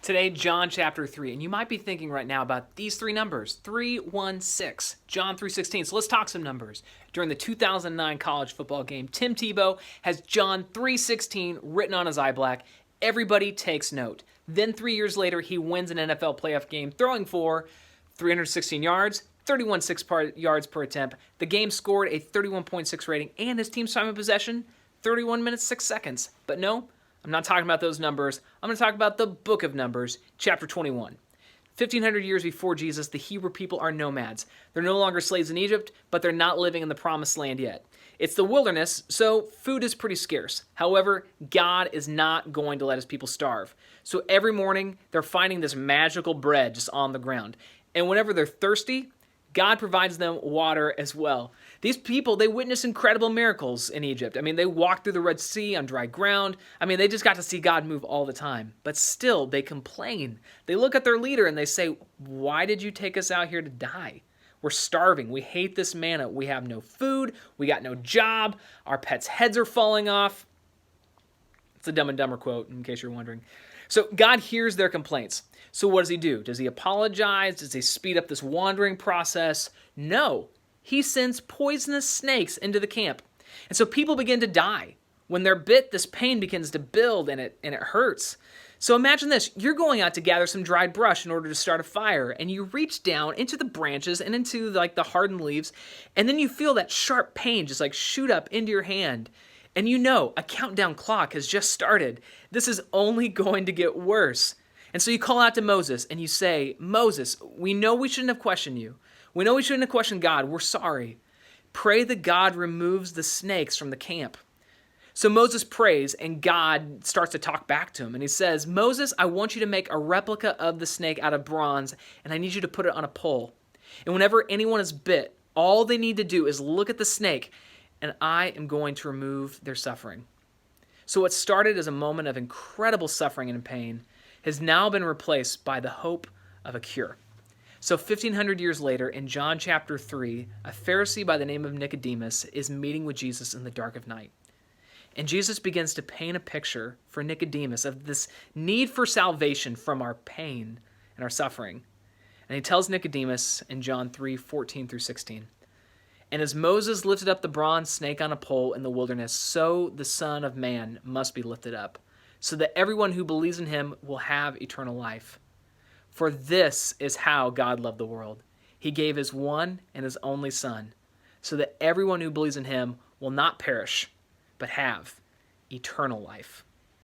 Today, John chapter 3, and you might be thinking right now about these three numbers, 316, John 3:16. So let's talk some numbers. During the 2009 college football game, Tim Tebow has John 3:16 written on his eye black. Everybody takes note. Then 3 years later, he wins an NFL playoff game, throwing for 316 yards, 31 yards per attempt. The game scored a 31.6 rating, and his team's time of possession, 31 minutes, 6 seconds. But no, I'm not talking about those numbers. I'm going to talk about the book of Numbers, chapter 21. 1,500 years before Jesus, the Hebrew people are nomads. They're no longer slaves in Egypt, but they're not living in the promised land yet. It's the wilderness, so food is pretty scarce. However, God is not going to let his people starve. So every morning, they're finding this magical bread just on the ground. And whenever they're thirsty, God provides them water as well. These people, they witness incredible miracles in Egypt. I mean, they walked through the Red Sea on dry ground. I mean, they just got to see God move all the time. But still, they complain. They look at their leader and they say, "Why did you take us out here to die? We're starving. We hate this manna. We have no food. We got no job. Our pets' heads are falling off." It's a Dumb and Dumber quote, in case you're wondering. So God hears their complaints. So what does he do? Does he apologize? Does he speed up this wandering process? No. He sends poisonous snakes into the camp. And so people begin to die. When they're bit, this pain begins to build and it hurts. So imagine this. You're going out to gather some dried brush in order to start a fire, and you reach down into the branches and into the hardened leaves, and then you feel that sharp pain just shoot up into your hand. And you know a countdown clock has just started. This is only going to get worse. And so you call out to Moses and you say, "Moses, we know we shouldn't have questioned you. We know we shouldn't have questioned God. We're sorry. Pray that God removes the snakes from the camp." So Moses prays and God starts to talk back to him. And he says, "Moses, I want you to make a replica of the snake out of bronze, and I need you to put it on a pole. And whenever anyone is bit, all they need to do is look at the snake, and I am going to remove their suffering." So what started as a moment of incredible suffering and pain has now been replaced by the hope of a cure. So 1,500 years later, in John chapter 3, a Pharisee by the name of Nicodemus is meeting with Jesus in the dark of night. And Jesus begins to paint a picture for Nicodemus of this need for salvation from our pain and our suffering. And he tells Nicodemus in John 3:14 through 16, "And as Moses lifted up the bronze snake on a pole in the wilderness, so the Son of Man must be lifted up, so that everyone who believes in him will have eternal life. For this is how God loved the world. He gave his one and his only Son, so that everyone who believes in him will not perish, but have eternal life."